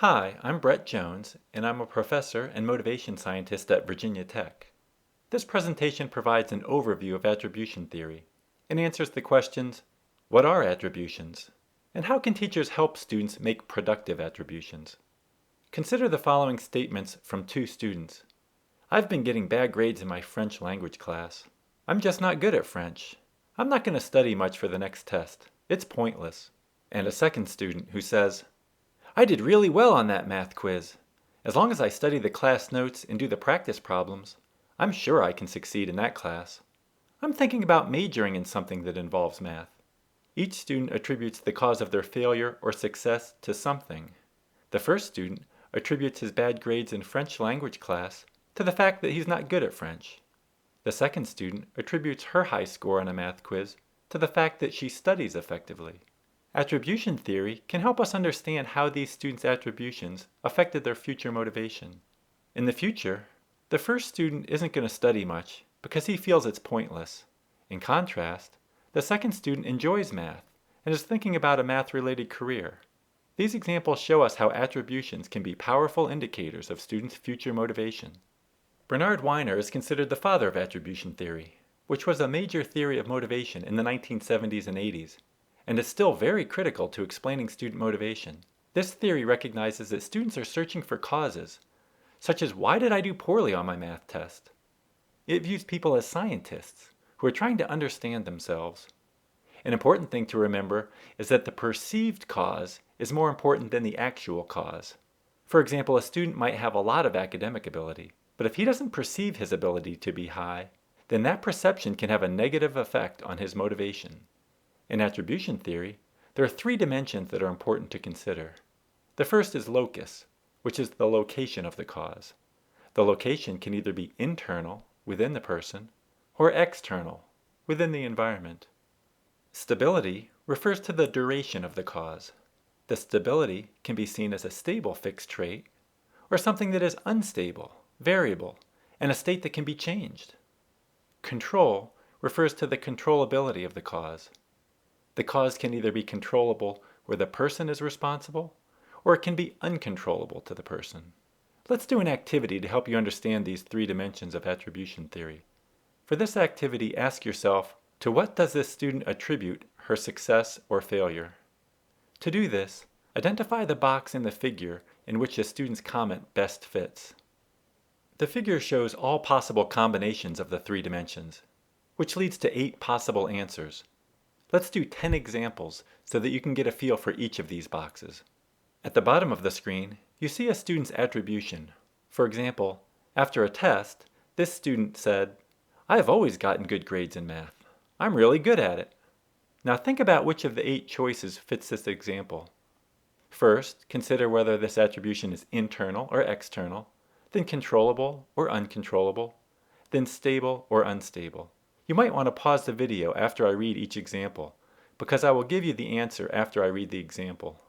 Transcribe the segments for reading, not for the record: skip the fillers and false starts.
Hi, I'm Brett Jones, and I'm a professor and motivation scientist at Virginia Tech. This presentation provides an overview of attribution theory and answers the questions, what are attributions? And how can teachers help students make productive attributions? Consider the following statements from two students. I've been getting bad grades in my French language class. I'm just not good at French. I'm not going to study much for the next test. It's pointless. And a second student who says, I did really well on that math quiz. As long as I study the class notes and do the practice problems, I'm sure I can succeed in that class. I'm thinking about majoring in something that involves math. Each student attributes the cause of their failure or success to something. The first student attributes his bad grades in French language class to the fact that he's not good at French. The second student attributes her high score on a math quiz to the fact that she studies effectively. Attribution theory can help us understand how these students' attributions affected their future motivation. In the future, the first student isn't going to study much because he feels it's pointless. In contrast, the second student enjoys math and is thinking about a math-related career. These examples show us how attributions can be powerful indicators of students' future motivation. Barnard Winers is considered the father of attribution theory, which was a major theory of motivation in the 1970s and 80s, and is still very critical to explaining student motivation. This theory recognizes that students are searching for causes, such as why did I do poorly on my math test? It views people as scientists who are trying to understand themselves. An important thing to remember is that the perceived cause is more important than the actual cause. For example, a student might have a lot of academic ability, but if he doesn't perceive his ability to be high, then that perception can have a negative effect on his motivation. In attribution theory, there are three dimensions that are important to consider. The first is locus, which is the location of the cause. The location can either be internal, within the person, or external, within the environment. Stability refers to the duration of the cause. The stability can be seen as a stable fixed trait, or something that is unstable, variable, and a state that can be changed. Control refers to the controllability of the cause. The cause can either be controllable where the person is responsible, or it can be uncontrollable to the person. Let's do an activity to help you understand these three dimensions of attribution theory. For this activity, ask yourself, to what does this student attribute her success or failure? To do this, identify the box in the figure in which a student's comment best fits. The figure shows all possible combinations of the three dimensions, which leads to 8 possible answers. Let's do 10 examples so that you can get a feel for each of these boxes. At the bottom of the screen, you see a student's attribution. For example, after a test, this student said, I have always gotten good grades in math. I'm really good at it. Now think about which of the 8 choices fits this example. First, consider whether this attribution is internal or external, then controllable or uncontrollable, then stable or unstable. You might want to pause the video after I read each example, because I will give you the answer after I read the example.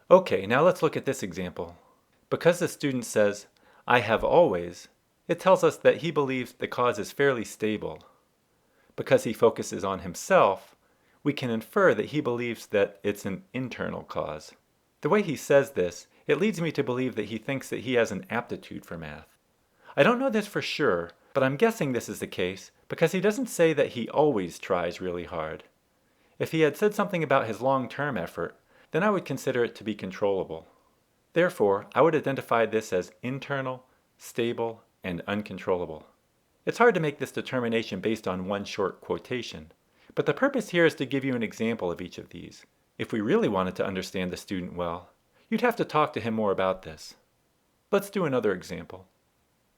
Okay, now let's look at this example. Because the student says, I have always, it tells us that he believes the cause is fairly stable. Because he focuses on himself, we can infer that he believes that it's an internal cause. The way he says this, it leads me to believe that he thinks that he has an aptitude for math. I don't know this for sure, but I'm guessing this is the case because he doesn't say that he always tries really hard. If he had said something about his long-term effort, then I would consider it to be controllable. Therefore, I would identify this as internal, stable, and uncontrollable. It's hard to make this determination based on one short quotation, but the purpose here is to give you an example of each of these. If we really wanted to understand the student well, you'd have to talk to him more about this. Let's do another example.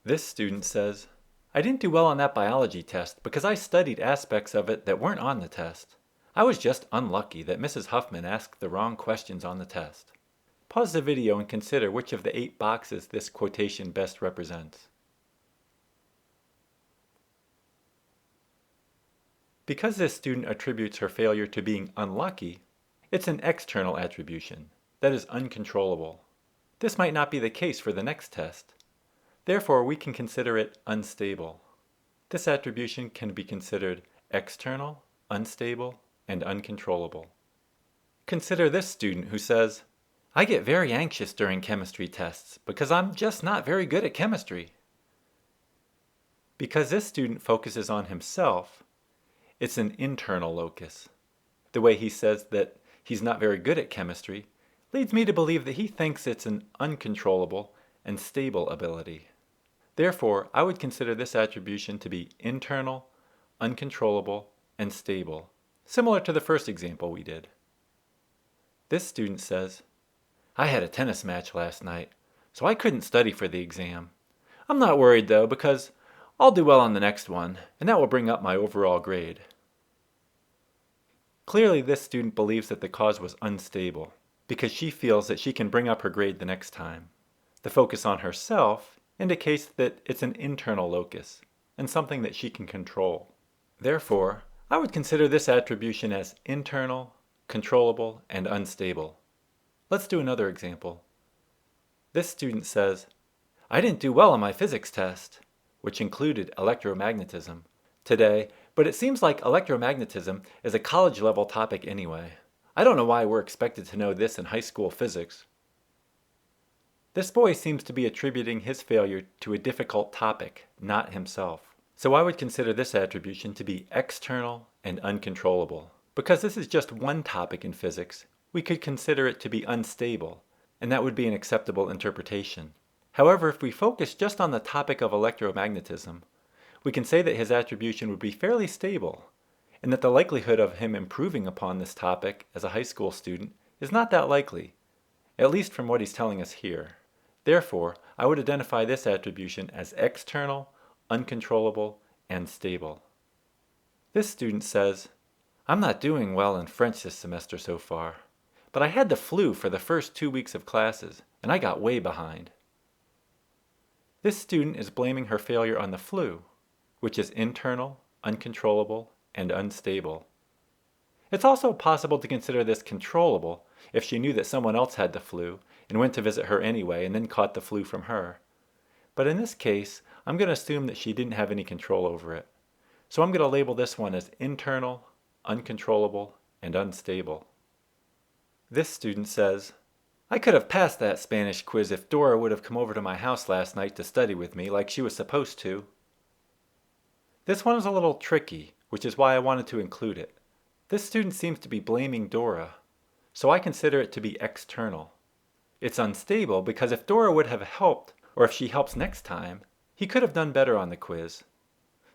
This student says, I didn't do well on that biology test because I studied aspects of it that weren't on the test. I was just unlucky that Mrs. Huffman asked the wrong questions on the test. Pause the video and consider which of the 8 boxes this quotation best represents. Because this student attributes her failure to being unlucky, it's an external attribution that is uncontrollable. This might not be the case for the next test. Therefore, we can consider it unstable. This attribution can be considered external, unstable, and uncontrollable. Consider this student who says, I get very anxious during chemistry tests because I'm just not very good at chemistry. Because this student focuses on himself, it's an internal locus. The way he says that he's not very good at chemistry leads me to believe that he thinks it's an uncontrollable and stable ability. Therefore, I would consider this attribution to be internal, uncontrollable, and stable, similar to the first example we did. This student says, I had a tennis match last night, so I couldn't study for the exam. I'm not worried though, because I'll do well on the next one, and that will bring up my overall grade. Clearly, this student believes that the cause was unstable, because she feels that she can bring up her grade the next time. The focus on herself indicates that it's an internal locus, and something that she can control. Therefore, I would consider this attribution as internal, controllable, and unstable. Let's do another example. This student says, I didn't do well on my physics test, which included electromagnetism, today, but it seems like electromagnetism is a college-level topic anyway. I don't know why we're expected to know this in high school physics. This boy seems to be attributing his failure to a difficult topic, not himself. So I would consider this attribution to be external and uncontrollable. Because this is just one topic in physics, we could consider it to be unstable, and that would be an acceptable interpretation. However, if we focus just on the topic of electromagnetism, we can say that his attribution would be fairly stable, and that the likelihood of him improving upon this topic as a high school student is not that likely, at least from what he's telling us here. Therefore, I would identify this attribution as external, uncontrollable, and stable. This student says, I'm not doing well in French this semester so far, but I had the flu for the first 2 weeks of classes, and I got way behind. This student is blaming her failure on the flu, which is internal, uncontrollable, and unstable. It's also possible to consider this controllable if she knew that someone else had the flu and went to visit her anyway and then caught the flu from her. But in this case, I'm going to assume that she didn't have any control over it. So I'm going to label this one as internal, uncontrollable, and unstable. This student says, I could have passed that Spanish quiz if Dora would have come over to my house last night to study with me like she was supposed to. This one is a little tricky, which is why I wanted to include it. This student seems to be blaming Dora, so I consider it to be external. It's unstable because if Dora would have helped, or if she helps next time, he could have done better on the quiz.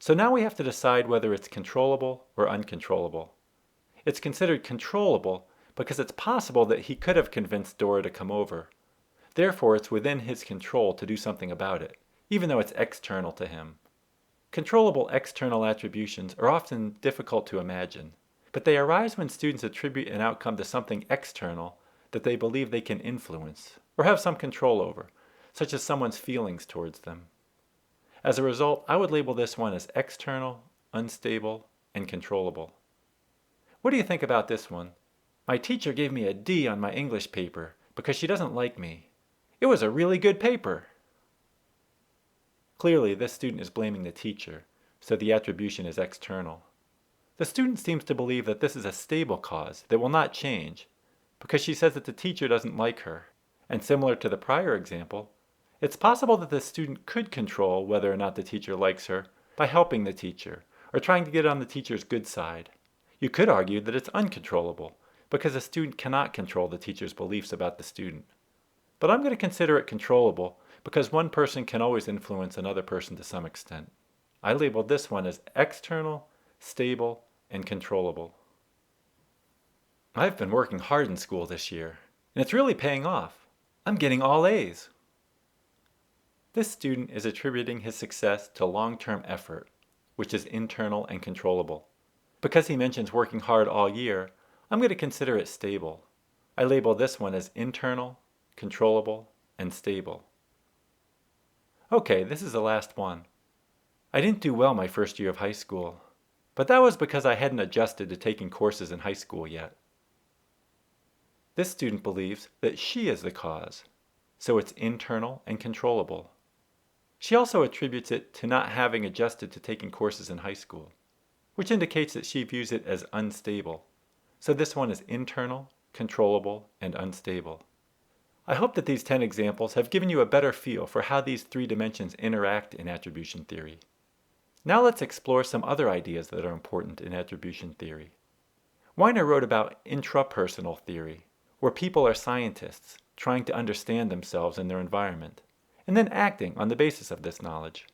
So now we have to decide whether it's controllable or uncontrollable. It's considered controllable because it's possible that he could have convinced Dora to come over. Therefore, it's within his control to do something about it, even though it's external to him. Controllable external attributions are often difficult to imagine, but they arise when students attribute an outcome to something external that they believe they can influence or have some control over, such as someone's feelings towards them. As a result, I would label this one as external, unstable, and controllable. What do you think about this one? My teacher gave me a D on my English paper because she doesn't like me. It was a really good paper. Clearly, this student is blaming the teacher, so the attribution is external. The student seems to believe that this is a stable cause that will not change, because she says that the teacher doesn't like her. And similar to the prior example, it's possible that the student could control whether or not the teacher likes her by helping the teacher, or trying to get on the teacher's good side. You could argue that it's uncontrollable, because a student cannot control the teacher's beliefs about the student. But I'm going to consider it controllable because one person can always influence another person to some extent. I labeled this one as external, stable, and controllable. I've been working hard in school this year, and it's really paying off. I'm getting all A's. This student is attributing his success to long-term effort, which is internal and controllable. Because he mentions working hard all year, I'm going to consider it stable. I label this one as internal, controllable, and stable. Okay, this is the last one. I didn't do well my first year of high school, but that was because I hadn't adjusted to taking courses in high school yet. This student believes that she is the cause, so it's internal and controllable. She also attributes it to not having adjusted to taking courses in high school, which indicates that she views it as unstable. So this one is internal, controllable, and unstable. I hope that these 10 examples have given you a better feel for how these 3 dimensions interact in attribution theory. Now let's explore some other ideas that are important in attribution theory. Winer wrote about intrapersonal theory, where people are scientists trying to understand themselves and their environment, and then acting on the basis of this knowledge.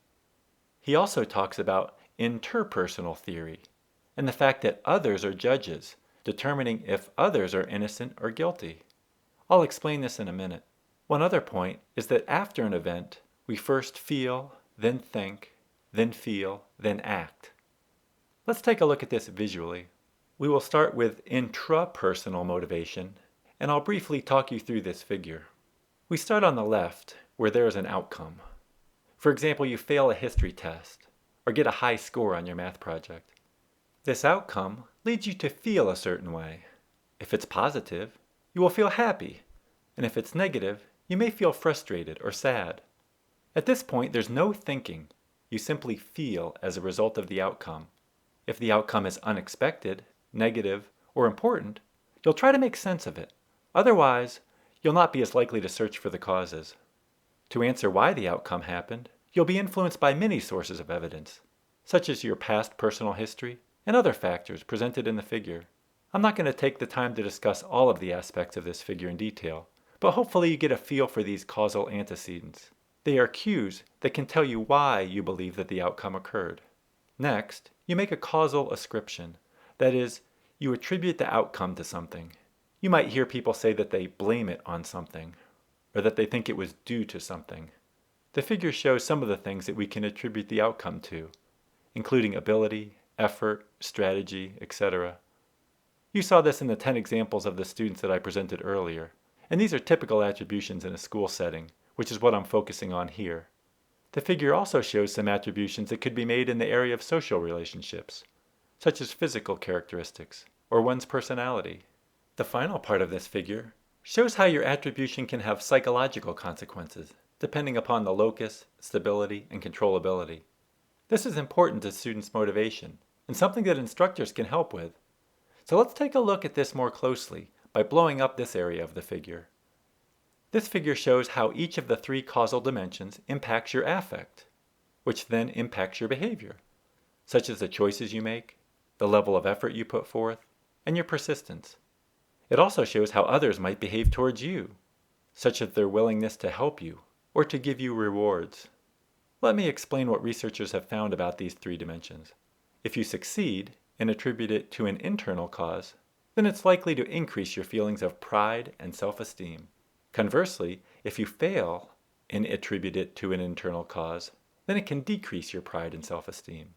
He also talks about interpersonal theory, and the fact that others are judges, determining if others are innocent or guilty. I'll explain this in a minute. One other point is that after an event, we first feel, then think, then feel, then act. Let's take a look at this visually. We will start with intrapersonal motivation, and I'll briefly talk you through this figure. We start on the left, where there is an outcome. For example, you fail a history test, or get a high score on your math project. This outcome leads you to feel a certain way. If it's positive, you will feel happy, and if it's negative, you may feel frustrated or sad. At this point, there's no thinking. You simply feel as a result of the outcome. If the outcome is unexpected, negative, or important, you'll try to make sense of it. Otherwise, you'll not be as likely to search for the causes. To answer why the outcome happened, you'll be influenced by many sources of evidence, such as your past personal history and other factors presented in the figure. I'm not going to take the time to discuss all of the aspects of this figure in detail, but hopefully you get a feel for these causal antecedents. They are cues that can tell you why you believe that the outcome occurred. Next, you make a causal ascription. That is, you attribute the outcome to something. You might hear people say that they blame it on something, or that they think it was due to something. The figure shows some of the things that we can attribute the outcome to, including ability, effort, strategy, etc. You saw this in the 10 examples of the students that I presented earlier, and these are typical attributions in a school setting, which is what I'm focusing on here. The figure also shows some attributions that could be made in the area of social relationships, such as physical characteristics or one's personality. The final part of this figure shows how your attribution can have psychological consequences, depending upon the locus, stability, and controllability. This is important to students' motivation, and something that instructors can help with. So let's take a look at this more closely by blowing up this area of the figure. This figure shows how each of the 3 causal dimensions impacts your affect, which then impacts your behavior, such as the choices you make, the level of effort you put forth, and your persistence. It also shows how others might behave towards you, such as their willingness to help you or to give you rewards. Let me explain what researchers have found about these 3 dimensions. If you succeed and attribute it to an internal cause, then it's likely to increase your feelings of pride and self-esteem. Conversely, if you fail and attribute it to an internal cause, then it can decrease your pride and self-esteem.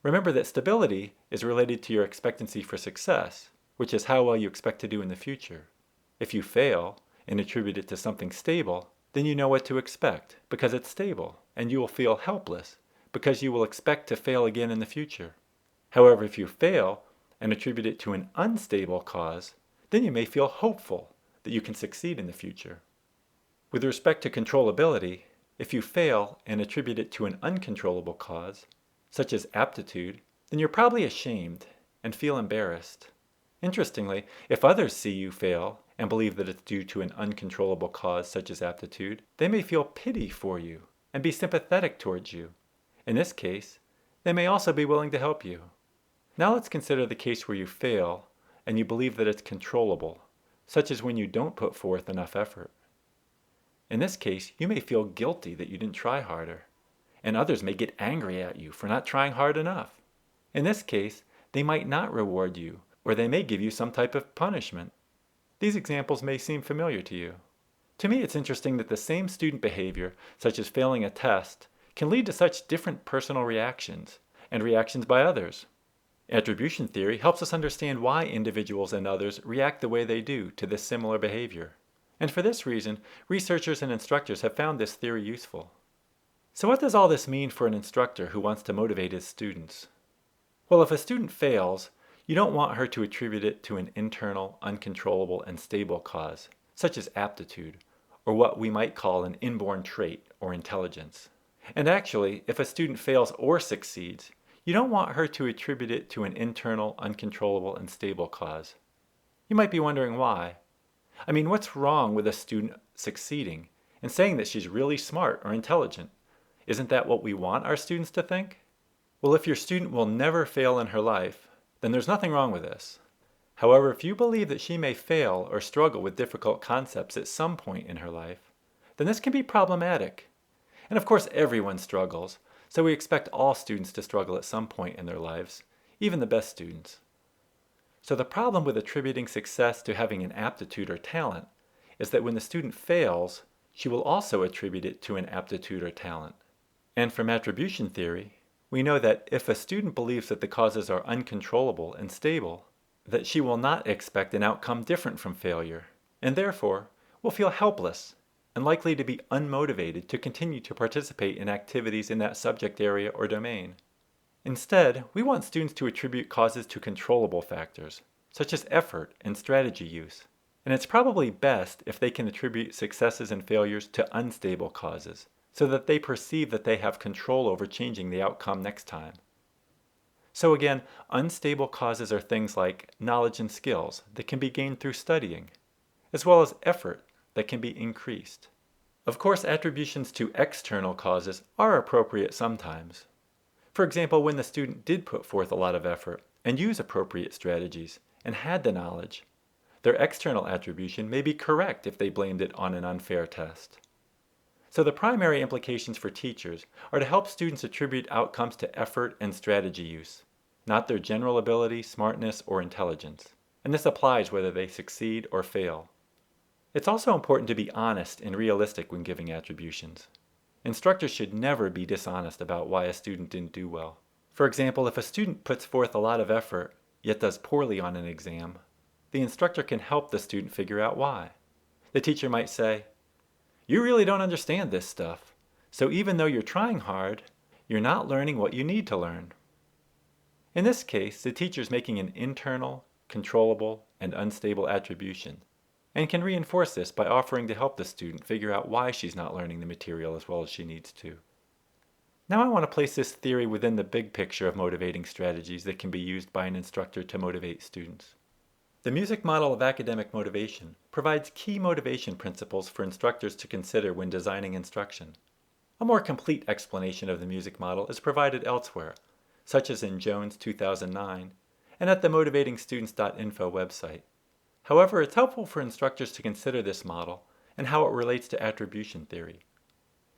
Remember that stability is related to your expectancy for success, which is how well you expect to do in the future. If you fail and attribute it to something stable, then you know what to expect because it's stable, and you will feel helpless because you will expect to fail again in the future. However, if you fail and attribute it to an unstable cause, then you may feel hopeful that you can succeed in the future. With respect to controllability, if you fail and attribute it to an uncontrollable cause, such as aptitude, then you're probably ashamed and feel embarrassed. Interestingly, if others see you fail and believe that it's due to an uncontrollable cause such as aptitude, they may feel pity for you and be sympathetic towards you. In this case, they may also be willing to help you. Now let's consider the case where you fail and you believe that it's controllable, such as when you don't put forth enough effort. In this case, you may feel guilty that you didn't try harder, and others may get angry at you for not trying hard enough. In this case, they might not reward you, or they may give you some type of punishment. These examples may seem familiar to you. To me, it's interesting that the same student behavior, such as failing a test, can lead to such different personal reactions, and reactions by others. Attribution theory helps us understand why individuals and others react the way they do to this similar behavior. And for this reason, researchers and instructors have found this theory useful. So what does all this mean for an instructor who wants to motivate his students? Well, if a student fails, you don't want her to attribute it to an internal, uncontrollable, and stable cause, such as aptitude, or what we might call an inborn trait or intelligence. And actually, if a student fails or succeeds, you don't want her to attribute it to an internal, uncontrollable, and stable cause. You might be wondering why. I mean, what's wrong with a student succeeding and saying that she's really smart or intelligent? Isn't that what we want our students to think? Well, if your student will never fail in her life, then there's nothing wrong with this. However, if you believe that she may fail or struggle with difficult concepts at some point in her life, then this can be problematic. And of course, everyone struggles, so we expect all students to struggle at some point in their lives, even the best students. So the problem with attributing success to having an aptitude or talent is that when the student fails, she will also attribute it to an aptitude or talent. And from attribution theory, we know that if a student believes that the causes are uncontrollable and stable, that she will not expect an outcome different from failure, and therefore will feel helpless and likely to be unmotivated to continue to participate in activities in that subject area or domain. Instead, we want students to attribute causes to controllable factors, such as effort and strategy use. And it's probably best if they can attribute successes and failures to unstable causes, so that they perceive that they have control over changing the outcome next time. So again, unstable causes are things like knowledge and skills that can be gained through studying, as well as effort that can be increased. Of course, attributions to external causes are appropriate sometimes. For example, when the student did put forth a lot of effort and use appropriate strategies and had the knowledge, their external attribution may be correct if they blamed it on an unfair test. So the primary implications for teachers are to help students attribute outcomes to effort and strategy use, not their general ability, smartness, or intelligence. And this applies whether they succeed or fail. It's also important to be honest and realistic when giving attributions. Instructors should never be dishonest about why a student didn't do well. For example, if a student puts forth a lot of effort, yet does poorly on an exam, the instructor can help the student figure out why. The teacher might say, "You really don't understand this stuff, so even though you're trying hard, you're not learning what you need to learn." In this case, the teacher is making an internal, controllable, and unstable attribution, and can reinforce this by offering to help the student figure out why she's not learning the material as well as she needs to. Now I want to place this theory within the big picture of motivating strategies that can be used by an instructor to motivate students. The music model of academic motivation provides key motivation principles for instructors to consider when designing instruction. A more complete explanation of the music model is provided elsewhere, such as in Jones 2009 and at the motivatingstudents.info website. However, it's helpful for instructors to consider this model and how it relates to attribution theory.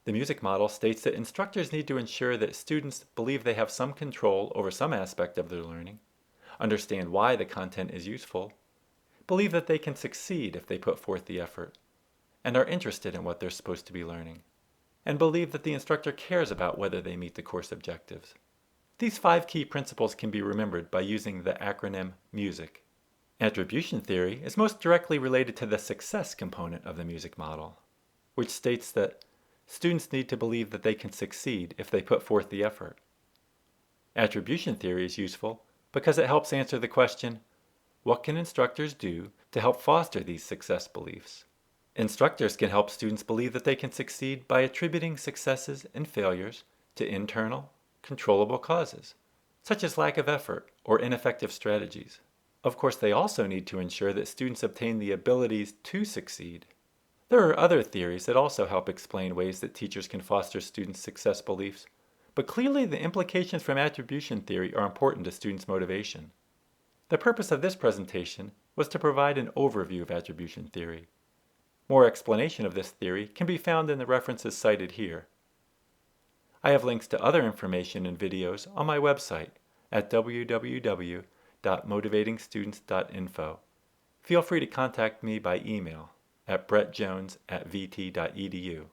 The music model states that instructors need to ensure that students believe they have some control over some aspect of their learning, understand why the content is useful, believe that they can succeed if they put forth the effort, and are interested in what they're supposed to be learning, and believe that the instructor cares about whether they meet the course objectives. These 5 key principles can be remembered by using the acronym MUSIC. Attribution theory is most directly related to the success component of the music model, which states that students need to believe that they can succeed if they put forth the effort. Attribution theory is useful because it helps answer the question, what can instructors do to help foster these success beliefs? Instructors can help students believe that they can succeed by attributing successes and failures to internal, controllable causes, such as lack of effort or ineffective strategies. Of course, they also need to ensure that students obtain the abilities to succeed. There are other theories that also help explain ways that teachers can foster students' success beliefs, but clearly the implications from attribution theory are important to students' motivation. The purpose of this presentation was to provide an overview of attribution theory. More explanation of this theory can be found in the references cited here. I have links to other information and videos on my website at www.motivatingstudents.info. Feel free to contact me by email at brettjones@vt.edu.